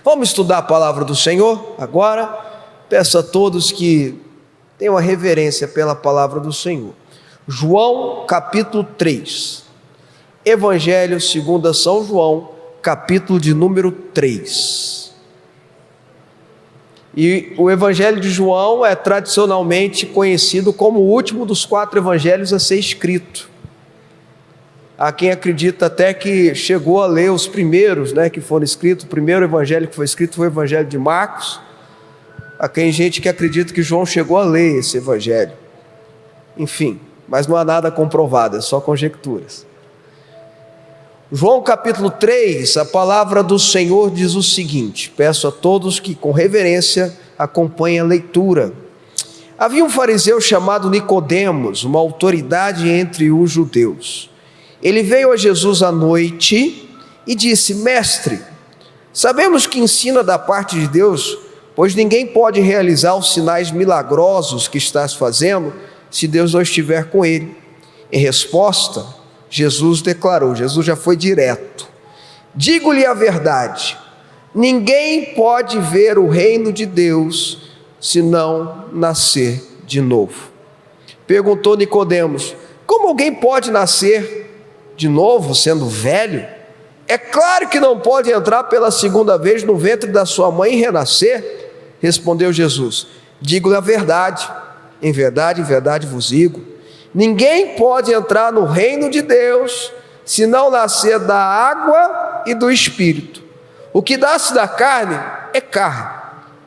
Vamos estudar a palavra do Senhor agora. Peço a todos que tenham uma reverência pela palavra do Senhor. João capítulo 3. Evangelho segundo São João, capítulo de número 3. E o Evangelho de João é tradicionalmente conhecido como o último dos 4 evangelhos a ser escrito. Há quem acredita até que chegou a ler os primeiros, que foram escritos. O primeiro evangelho que foi escrito foi o Evangelho de Marcos. Há gente que acredita que João chegou a ler esse evangelho. Enfim, mas não há nada comprovado, é só conjecturas. João capítulo 3, a palavra do Senhor diz o seguinte, peço a todos que com reverência acompanhem a leitura. Havia um fariseu chamado Nicodemos, uma autoridade entre os judeus. Ele veio a Jesus à noite e disse: Mestre, sabemos que ensina da parte de Deus, pois ninguém pode realizar os sinais milagrosos que estás fazendo se Deus não estiver com ele. Em resposta, Jesus declarou, Jesus já foi direto: digo-lhe a verdade, ninguém pode ver o reino de Deus se não nascer de novo. Perguntou Nicodemos: como alguém pode nascer de novo sendo velho? É claro que não pode entrar pela segunda vez no ventre da sua mãe e renascer. Respondeu Jesus: digo-lhe a verdade, em verdade vos digo, ninguém pode entrar no reino de Deus se não nascer da água e do Espírito. O que nasce da carne é carne,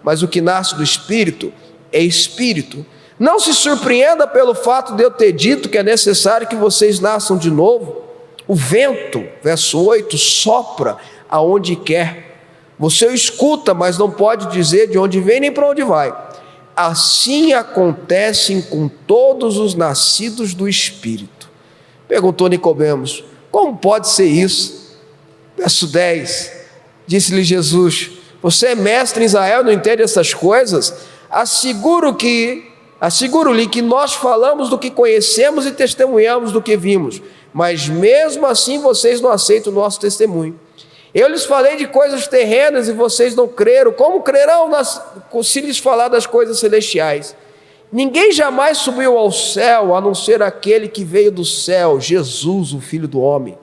mas o que nasce do Espírito é Espírito. Não se surpreenda pelo fato de eu ter dito que é necessário que vocês nasçam de novo. O vento, verso 8, sopra aonde quer. Você o escuta, mas não pode dizer de onde vem nem para onde vai. Assim acontecem com todos os nascidos do Espírito. Perguntou Nicodemos: como pode ser isso? Verso 10, disse-lhe Jesus: você é mestre em Israel, não entende essas coisas? Asseguro-lhe que nós falamos do que conhecemos e testemunhamos do que vimos, mas mesmo assim vocês não aceitam o nosso testemunho. Eu lhes falei de coisas terrenas e vocês não creram. Como crerão se lhes falar das coisas celestiais? Ninguém jamais subiu ao céu, a não ser aquele que veio do céu, Jesus, o Filho do Homem.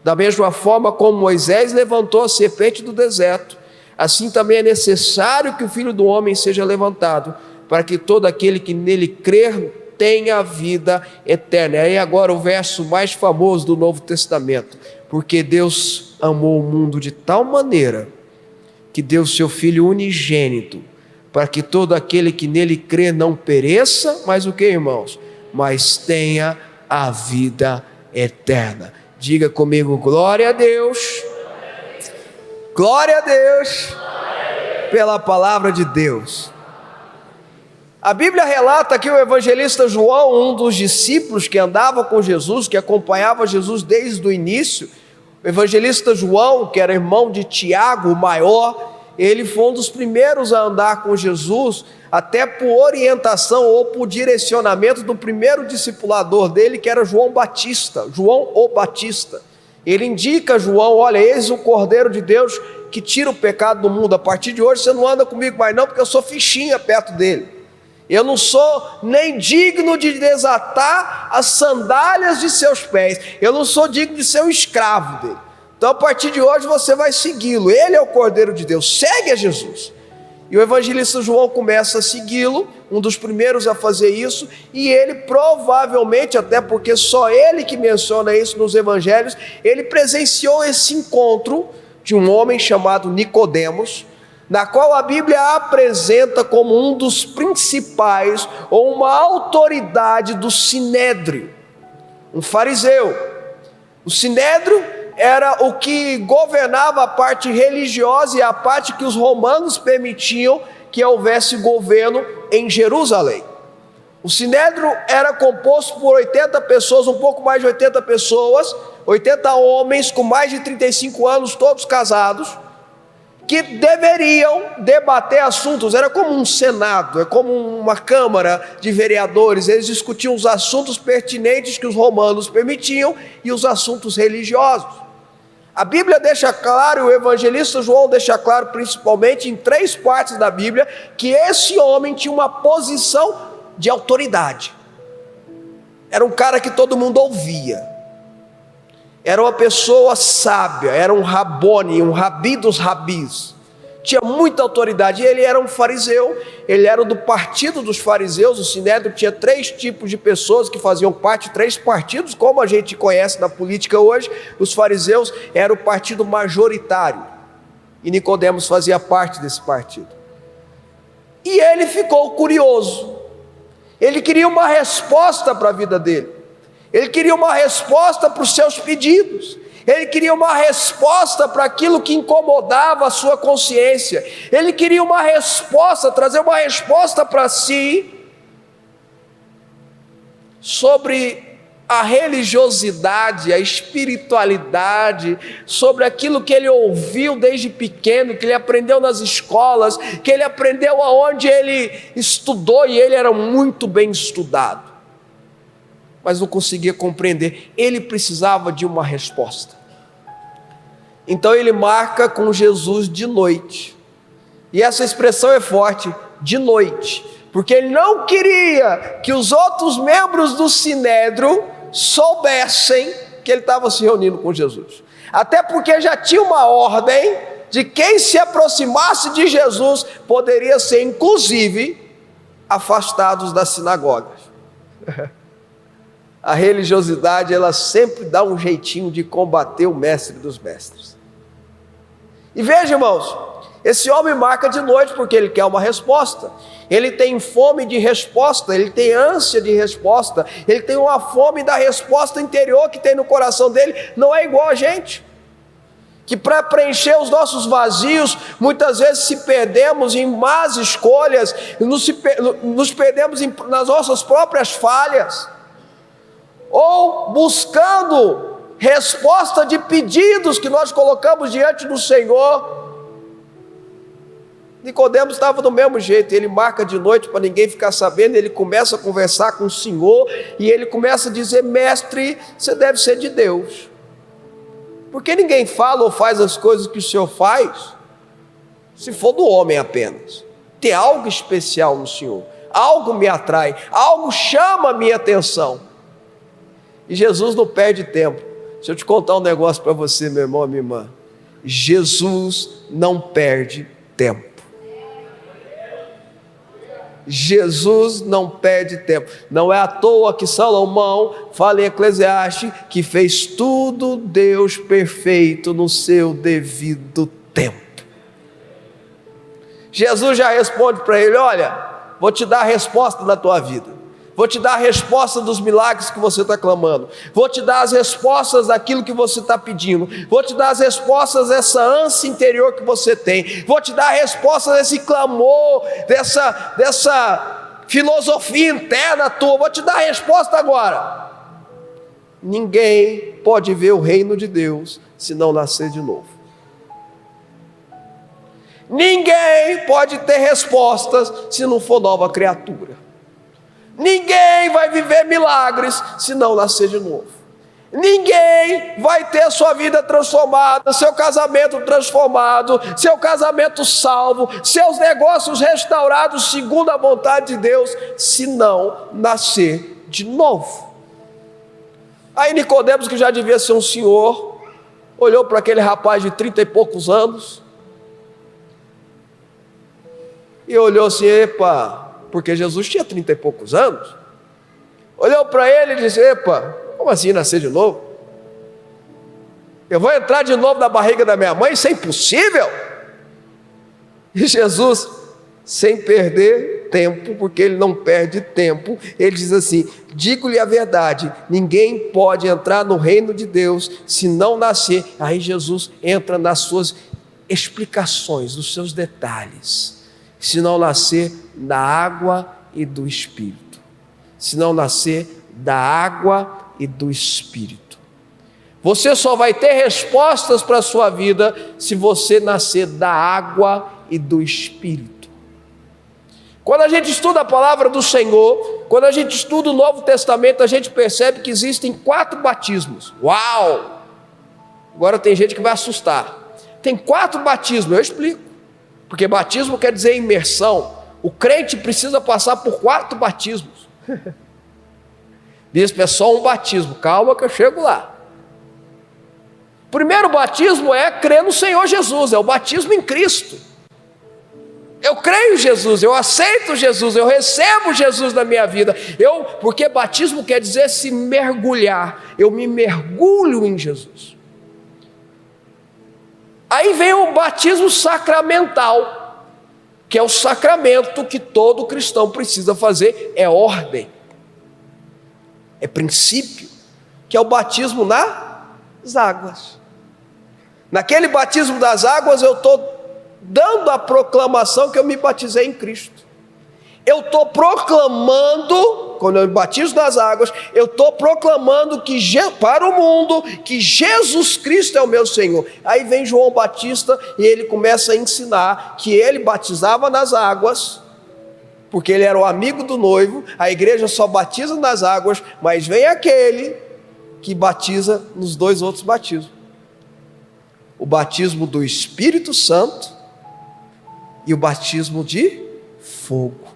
Da mesma forma como Moisés levantou a serpente do deserto, assim também é necessário que o Filho do Homem seja levantado, para que todo aquele que nele crer tenha vida eterna. E aí agora o verso mais famoso do Novo Testamento: porque Deus amou o mundo de tal maneira que deu seu Filho unigênito, para que todo aquele que nele crê não pereça, mas o que, irmãos? Mas tenha a vida eterna. Diga comigo: glória a Deus, glória a Deus, pela palavra de Deus. A Bíblia relata que o evangelista João, um dos discípulos que andava com Jesus, que acompanhava Jesus desde o início, o evangelista João, que era irmão de Tiago, o maior, ele foi um dos primeiros a andar com Jesus, até por orientação ou por direcionamento do primeiro discipulador dele, que era João Batista, João o Batista. Ele indica a João: olha, eis o Cordeiro de Deus que tira o pecado do mundo. A partir de hoje você não anda comigo mais não, porque eu sou fichinha perto dele. Eu não sou nem digno de desatar as sandálias de seus pés. Eu não sou digno de ser um escravo dele. Então a partir de hoje você vai segui-lo. Ele é o Cordeiro de Deus, segue a Jesus. E o evangelista João começa a segui-lo, um dos primeiros a fazer isso, e ele provavelmente, até porque só ele que menciona isso nos evangelhos, ele presenciou esse encontro de um homem chamado Nicodemos, na qual a Bíblia apresenta como um dos principais, ou uma autoridade do Sinédrio, um fariseu. O Sinédrio era o que governava a parte religiosa e a parte que os romanos permitiam que houvesse governo em Jerusalém. O Sinédrio era composto por 80 pessoas, um pouco mais de 80 pessoas, 80 homens com mais de 35 anos, todos casados, que deveriam debater assuntos. Era como um senado, é como uma câmara de vereadores. Eles discutiam os assuntos pertinentes que os romanos permitiam e os assuntos religiosos. A Bíblia deixa claro, o evangelista João deixa claro, principalmente em 3 partes da Bíblia, que esse homem tinha uma posição de autoridade. Era um cara que todo mundo ouvia. Era uma pessoa sábia, era um Rabone, um rabi dos rabis. Tinha muita autoridade. E ele era um fariseu, ele era do partido dos fariseus. O Sinédrio tinha 3 tipos de pessoas que faziam parte, 3 partidos, como a gente conhece na política hoje. Os fariseus eram o partido majoritário, e Nicodemos fazia parte desse partido. E ele ficou curioso, ele queria uma resposta para a vida dele, ele queria uma resposta para os seus pedidos, ele queria uma resposta para aquilo que incomodava a sua consciência, ele queria uma resposta, trazer uma resposta para si, sobre a religiosidade, a espiritualidade, sobre aquilo que ele ouviu desde pequeno, que ele aprendeu nas escolas, que ele aprendeu aonde ele estudou, e ele era muito bem estudado, mas não conseguia compreender. Ele precisava de uma resposta. Então ele marca com Jesus de noite, e essa expressão é forte, de noite, porque ele não queria que os outros membros do Sinédrio soubessem que ele estava se reunindo com Jesus, até porque já tinha uma ordem de quem se aproximasse de Jesus poderia ser inclusive afastados das sinagogas. A religiosidade, ela sempre dá um jeitinho de combater o mestre dos mestres. E veja, irmãos, esse homem marca de noite porque ele quer uma resposta, ele tem fome de resposta, ele tem ânsia de resposta, ele tem uma fome da resposta interior que tem no coração dele. Não é igual a gente, que para preencher os nossos vazios, muitas vezes se perdemos em más escolhas, nos perdemos nas nossas próprias falhas, ou buscando resposta de pedidos que nós colocamos diante do Senhor. Nicodemos estava do mesmo jeito, ele marca de noite para ninguém ficar sabendo, ele começa a conversar com o Senhor, e ele começa a dizer: mestre, você deve ser de Deus, porque ninguém fala ou faz as coisas que o Senhor faz, se for do homem apenas. Tem algo especial no Senhor, algo me atrai, algo chama a minha atenção. E Jesus não perde tempo. Deixa eu te contar um negócio para você, meu irmão, minha irmã. Jesus não perde tempo. Jesus não perde tempo. Não é à toa que Salomão fala em Eclesiastes que fez tudo Deus perfeito no seu devido tempo. Jesus já responde para ele: olha, vou te dar a resposta da tua vida, vou te dar a resposta dos milagres que você está clamando, vou te dar as respostas daquilo que você está pedindo, vou te dar as respostas dessa ânsia interior que você tem, vou te dar a resposta desse clamor, dessa filosofia interna tua, vou te dar a resposta agora. Ninguém pode ver o reino de Deus se não nascer de novo. Ninguém pode ter respostas se não for nova criatura. Ninguém vai viver milagres se não nascer de novo. Ninguém vai ter sua vida transformada, seu casamento transformado, seu casamento salvo, seus negócios restaurados segundo a vontade de Deus, se não nascer de novo. Aí Nicodemos, que já devia ser um senhor, olhou para aquele rapaz de 30 e poucos anos e olhou assim: epa, porque Jesus tinha 30 e poucos anos, olhou para ele e disse: epa, como assim nascer de novo? Eu vou entrar de novo na barriga da minha mãe? Isso é impossível. E Jesus, sem perder tempo, porque ele não perde tempo, ele diz assim: digo-lhe a verdade, ninguém pode entrar no reino de Deus se não nascer. Aí Jesus entra nas suas explicações, nos seus detalhes. Se não nascer da água e do Espírito. Se não nascer da água e do Espírito. Você só vai ter respostas para a sua vida se você nascer da água e do Espírito. Quando a gente estuda a palavra do Senhor, quando a gente estuda o Novo Testamento, a gente percebe que existem 4 batismos. Uau! Agora tem gente que vai assustar. Tem 4 batismos, eu explico. Porque batismo quer dizer imersão. O crente precisa passar por 4 batismos. Bispo, é só um batismo. Calma que eu chego lá. O primeiro batismo é crer no Senhor Jesus, é o batismo em Cristo. Eu creio em Jesus, eu aceito Jesus, eu recebo Jesus na minha vida. Porque batismo quer dizer se mergulhar. Eu me mergulho em Jesus. Aí vem o batismo sacramental, que é o sacramento que todo cristão precisa fazer, é ordem, é princípio, que é o batismo nas águas. Naquele batismo das águas eu estou dando a proclamação que eu me batizei em Cristo. Eu estou proclamando, quando eu me batizo nas águas, eu estou proclamando para o mundo que Jesus Cristo é o meu Senhor. Aí vem João Batista e ele começa a ensinar que ele batizava nas águas, porque ele era o amigo do noivo. A igreja só batiza nas águas, mas vem aquele que batiza nos 2 outros batismos: o batismo do Espírito Santo e o batismo de fogo.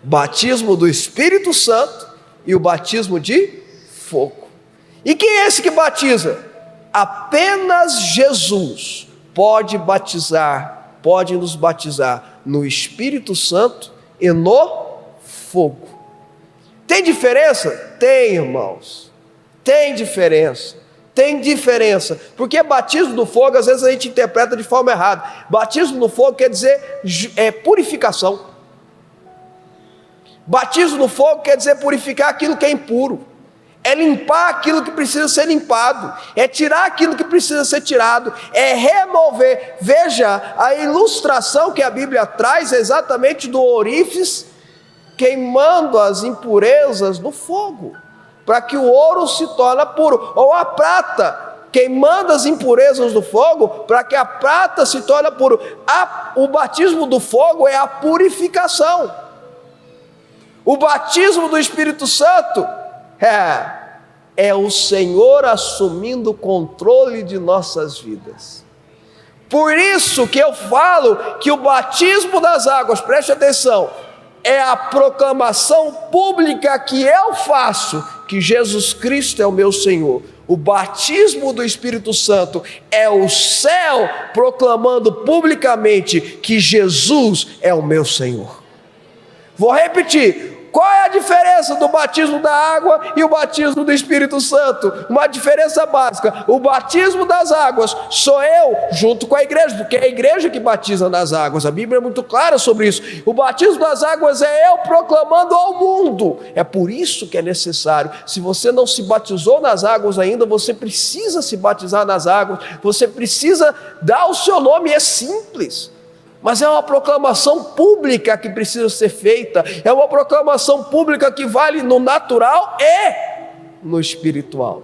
Batismo do Espírito Santo e o batismo de fogo. E quem é esse que batiza? Apenas Jesus pode nos batizar no Espírito Santo e no fogo. Tem diferença? Tem, irmãos. Tem diferença. Tem diferença, porque batismo no fogo, às vezes a gente interpreta de forma errada. Batismo no fogo quer dizer purificação. Batismo no fogo quer dizer purificar aquilo que é impuro, é limpar aquilo que precisa ser limpado, é tirar aquilo que precisa ser tirado, é remover. Veja, a ilustração que a Bíblia traz é exatamente do ourives queimando as impurezas no fogo, para que o ouro se torne puro, ou a prata queimando as impurezas do fogo, para que a prata se torne puro. O batismo do fogo é a purificação. O batismo do Espírito Santo é o Senhor assumindo o controle de nossas vidas. Por isso que eu falo que o batismo das águas, preste atenção, é a proclamação pública que eu faço que Jesus Cristo é o meu Senhor. O batismo do Espírito Santo é o céu proclamando publicamente que Jesus é o meu Senhor. Vou repetir. Qual é a diferença do batismo da água e o batismo do Espírito Santo? Uma diferença básica: o batismo das águas sou eu junto com a igreja, porque é a igreja que batiza nas águas, a Bíblia é muito clara sobre isso. O batismo das águas é eu proclamando ao mundo. É por isso que é necessário, se você não se batizou nas águas ainda, você precisa se batizar nas águas, você precisa dar o seu nome. É simples, mas é uma proclamação pública que precisa ser feita, é uma proclamação pública que vale no natural e no espiritual.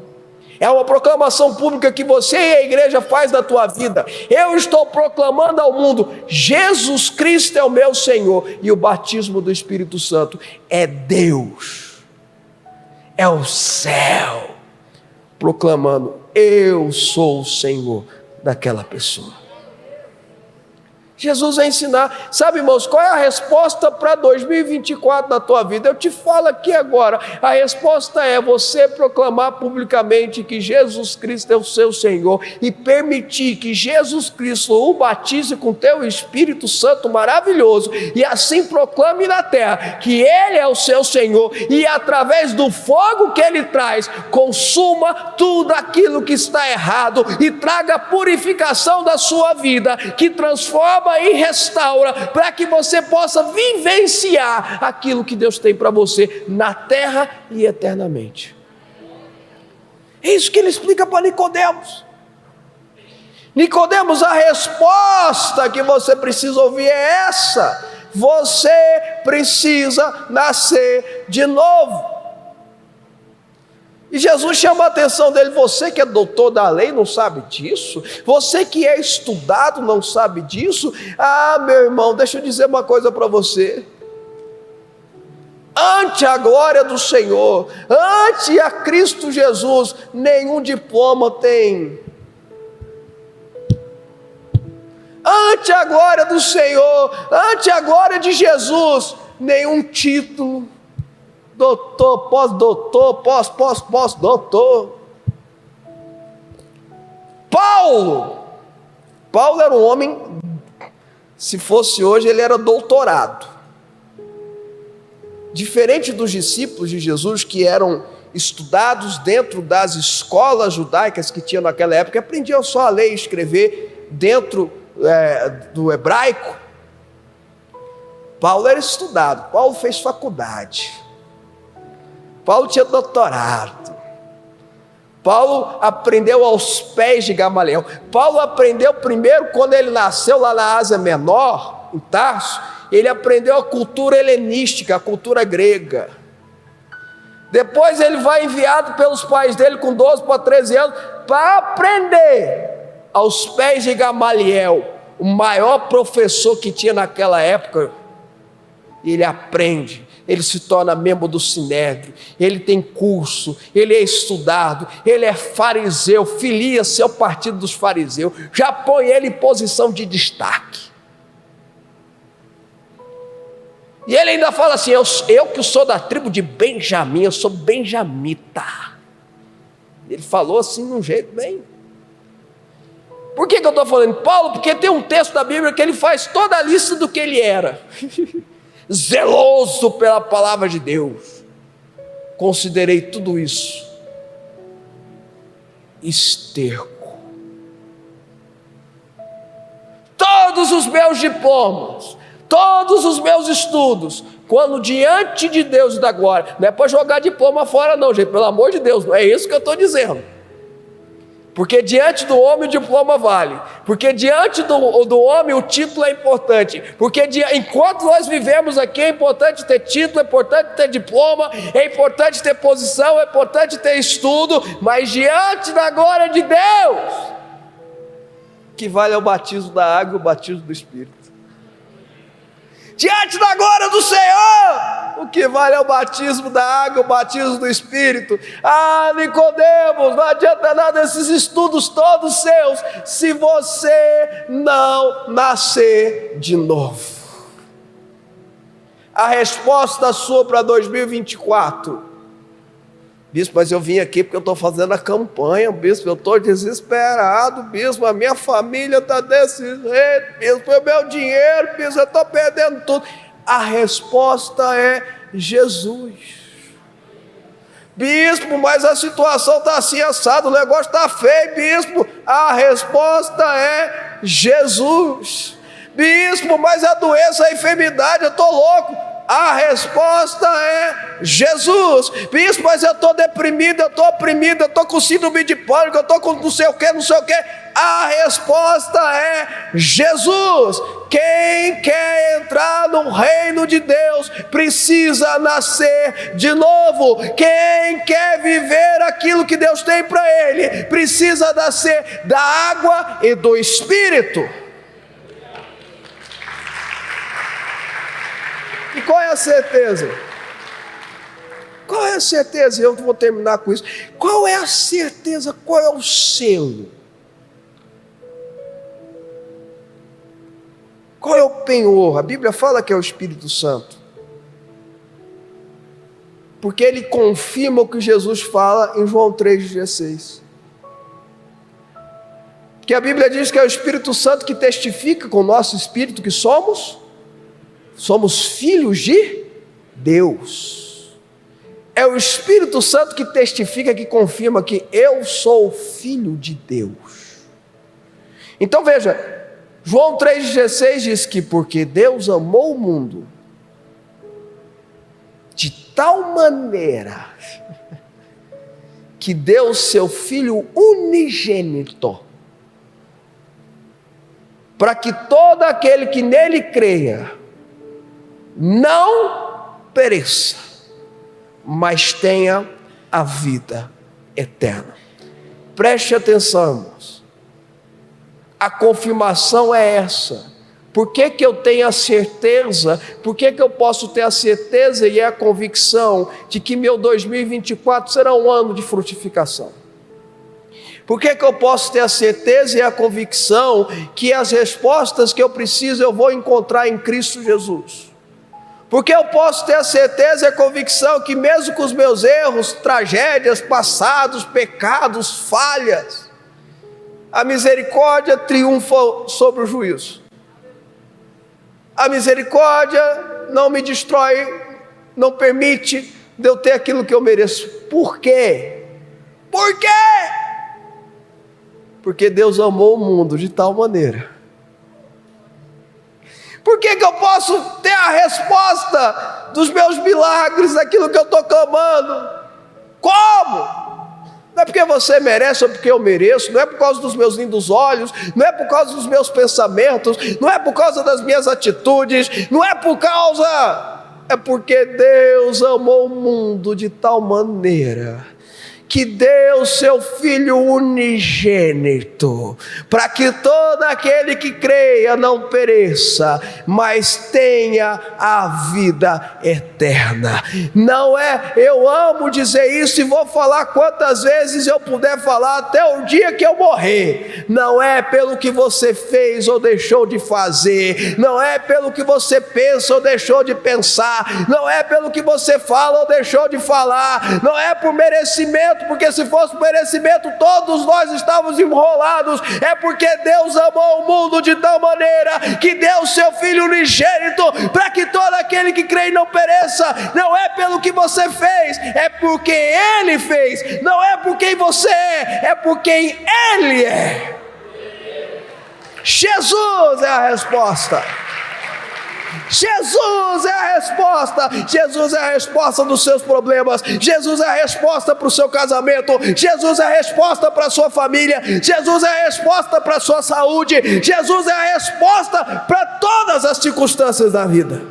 É uma proclamação pública que você e a igreja faz na tua vida. Eu estou proclamando ao mundo: Jesus Cristo é o meu Senhor. E o batismo do Espírito Santo é Deus, é o céu proclamando: eu sou o Senhor daquela pessoa. Jesus vai ensinar. Sabe, irmãos, qual é a resposta para 2024 na tua vida? Eu te falo aqui agora. A resposta é você proclamar publicamente que Jesus Cristo é o seu Senhor e permitir que Jesus Cristo o batize com teu Espírito Santo maravilhoso, e assim proclame na terra que Ele é o seu Senhor, e através do fogo que Ele traz, consuma tudo aquilo que está errado e traga purificação da sua vida, que transforma e restaura, para que você possa vivenciar aquilo que Deus tem para você na terra e eternamente. É isso que ele explica para Nicodemos. Nicodemos, a resposta que você precisa ouvir é essa: você precisa nascer de novo. E Jesus chama a atenção dele: você que é doutor da lei não sabe disso? Você que é estudado não sabe disso? Ah, meu irmão, deixa eu dizer uma coisa para você. ante a glória do Senhor, ante a Cristo Jesus, nenhum diploma tem. Ante a glória do Senhor, ante a glória de Jesus, nenhum título, doutor, pós-doutor, pós-doutor. Paulo era um homem, se fosse hoje, ele era doutorado. Diferente dos discípulos de Jesus, que eram estudados dentro das escolas judaicas que tinham naquela época, aprendiam só a ler e escrever dentro do hebraico. Paulo era estudado, Paulo fez faculdade, Paulo tinha doutorado, Paulo aprendeu aos pés de Gamaliel. Paulo aprendeu primeiro, quando ele nasceu lá na Ásia Menor, em Tarso, ele aprendeu a cultura helenística, a cultura grega. Depois ele vai enviado pelos pais dele com 12 para 13 anos para aprender aos pés de Gamaliel, o maior professor que tinha naquela época. Ele aprende, ele se torna membro do Sinédrio, ele tem curso, ele é estudado, ele é fariseu, filia-se ao partido dos fariseus, já põe ele em posição de destaque. E ele ainda fala assim: eu que sou da tribo de Benjamim, eu sou benjamita. Ele falou assim, de um jeito bem... Por que eu estou falando Paulo? Porque tem um texto da Bíblia que ele faz toda a lista do que ele era. Zeloso pela palavra de Deus. Considerei tudo isso esterco. Todos os meus diplomas, todos os meus estudos, quando diante de Deus e da glória, não é para jogar diploma fora não, gente, pelo amor de Deus, não é isso que eu estou dizendo. Porque diante do homem o diploma vale, porque diante do homem o título é importante, porque enquanto nós vivemos aqui é importante ter título, é importante ter diploma, é importante ter posição, é importante ter estudo, mas diante da glória de Deus, o que vale é o batismo da água e o batismo do Espírito. Diante da glória do Senhor, o que vale é o batismo da água, o batismo do Espírito. Ah, Nicodemos, não adianta nada esses estudos todos seus, se você não nascer de novo. A resposta sua para 2024: bispo, mas eu vim aqui porque eu estou fazendo a campanha, bispo, eu estou desesperado, bispo, a minha família está desse jeito, bispo, o meu dinheiro, bispo, eu estou perdendo tudo. A resposta é Jesus. Bispo, mas a situação está assim assado, o negócio está feio, bispo. A resposta é Jesus. Bispo, mas a doença, a enfermidade, eu estou louco. A resposta é Jesus. Bispo, mas eu estou deprimido, eu estou oprimido, eu estou com síndrome de pânico, eu estou com não sei o que. A resposta é Jesus. Quem quer entrar no reino de Deus precisa nascer de novo. Quem quer viver aquilo que Deus tem para ele precisa nascer da água e do Espírito. E qual é a certeza? Qual é a certeza? Eu vou terminar com isso. Qual é a certeza? Qual é o selo? Qual é o penhor? A Bíblia fala que é o Espírito Santo, porque ele confirma o que Jesus fala em João 3,16. Que a Bíblia diz que é o Espírito Santo que testifica com o nosso espírito que somos filhos de Deus. É o Espírito Santo que testifica, que confirma que eu sou filho de Deus. Então veja, João 3,16 diz que porque Deus amou o mundo de tal maneira que deu seu Filho unigênito, para que todo aquele que nele creia não pereça, mas tenha a vida eterna. Preste atenção, irmãos. A confirmação é essa. Por que eu tenho a certeza? Por que eu posso ter a certeza e a convicção de que meu 2024 será um ano de frutificação? Por que eu posso ter a certeza e a convicção que as respostas que eu preciso eu vou encontrar em Cristo Jesus? Porque eu posso ter a certeza e a convicção que mesmo com os meus erros, tragédias, passados, pecados, falhas, a misericórdia triunfa sobre o juízo. A misericórdia não me destrói, não permite de eu ter aquilo que eu mereço. Por quê? Por quê? Porque Deus amou o mundo de tal maneira. Por que eu posso ter a resposta dos meus milagres, daquilo que eu estou clamando? Como? Não é porque você merece ou porque eu mereço, não é por causa dos meus lindos olhos, não é por causa dos meus pensamentos, não é por causa das minhas atitudes, não é por causa... É porque Deus amou o mundo de tal maneira que deu seu Filho unigênito, para que todo aquele que creia não pereça, mas tenha a vida eterna. Não é, eu amo dizer isso e vou falar quantas vezes eu puder falar até o dia que eu morrer. Não é pelo que você fez ou deixou de fazer, não é pelo que você pensa ou deixou de pensar, não é pelo que você fala ou deixou de falar, não é por merecimento, porque se fosse merecimento todos nós estávamos enrolados. É porque Deus amou o mundo de tal maneira que deu o seu Filho unigênito para que todo aquele que crê e não pereça. Não é pelo que você fez, é porque Ele fez. Não é por quem você é por quem Ele é. Jesus é a resposta. Jesus é a resposta. Jesus é a resposta dos seus problemas. Jesus é a resposta para o seu casamento. Jesus é a resposta para a sua família. Jesus é a resposta para a sua saúde. Jesus é a resposta para todas as circunstâncias da vida.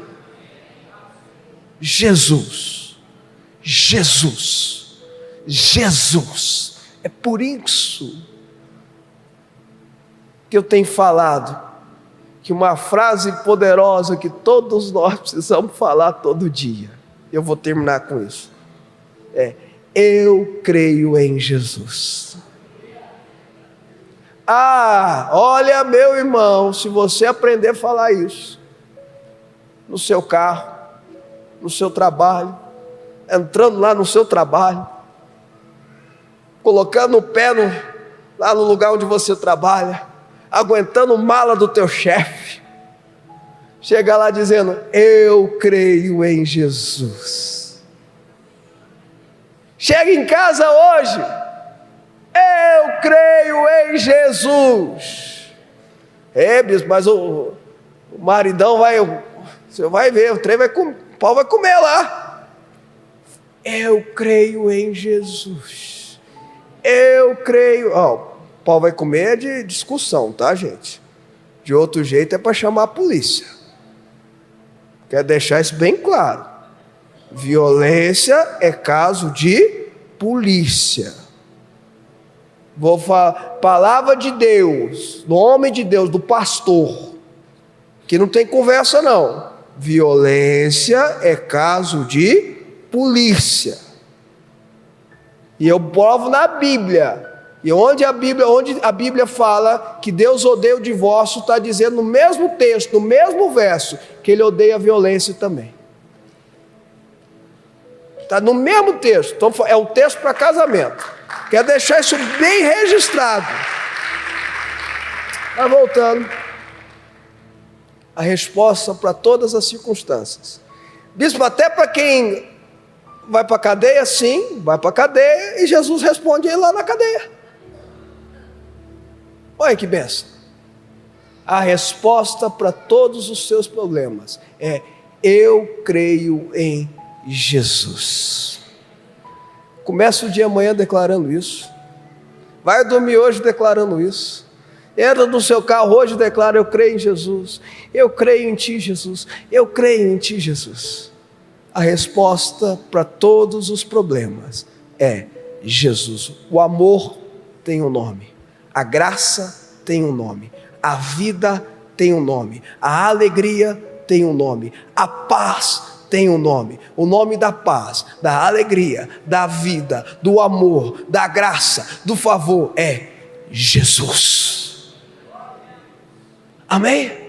Jesus, Jesus, Jesus. É por isso que eu tenho falado que uma frase poderosa que todos nós precisamos falar todo dia, eu vou terminar com isso, é: eu creio em Jesus. Olha, meu irmão, se você aprender a falar isso no seu carro, no seu trabalho, entrando lá no seu trabalho, colocando o pé lá no lugar onde você trabalha, aguentando mala do teu chefe, chega lá dizendo: eu creio em Jesus. Chega em casa hoje: eu creio em Jesus. Bispo, mas o maridão você vai ver, o pau vai comer lá. Eu creio em Jesus. Eu creio. O pau vai comer é de discussão, tá, gente? De outro jeito é para chamar a polícia. Quero deixar isso bem claro. Violência é caso de polícia. Vou falar, palavra de Deus, nome de Deus, do pastor, que não tem conversa não. Violência é caso de polícia. E eu provo na Bíblia. E onde a Bíblia fala que Deus odeia o divórcio, está dizendo no mesmo texto, no mesmo verso, que Ele odeia a violência também. Está no mesmo texto. Então é um texto para casamento. Quero deixar isso bem registrado. Mas voltando, a resposta para todas as circunstâncias. Bispo, até para quem vai para a cadeia, sim, vai para a cadeia, e Jesus responde ele lá na cadeia. Olha que benção. A resposta para todos os seus problemas é: eu creio em Jesus. Começa o dia amanhã declarando isso. Vai dormir hoje declarando isso. Entra no seu carro hoje e declara: eu creio em Jesus. Eu creio em Ti, Jesus. Eu creio em Ti, Jesus. A resposta para todos os problemas é Jesus. O amor tem um nome. A graça tem um nome, a vida tem um nome, a alegria tem um nome, a paz tem um nome. O nome da paz, da alegria, da vida, do amor, da graça, do favor é Jesus. Amém?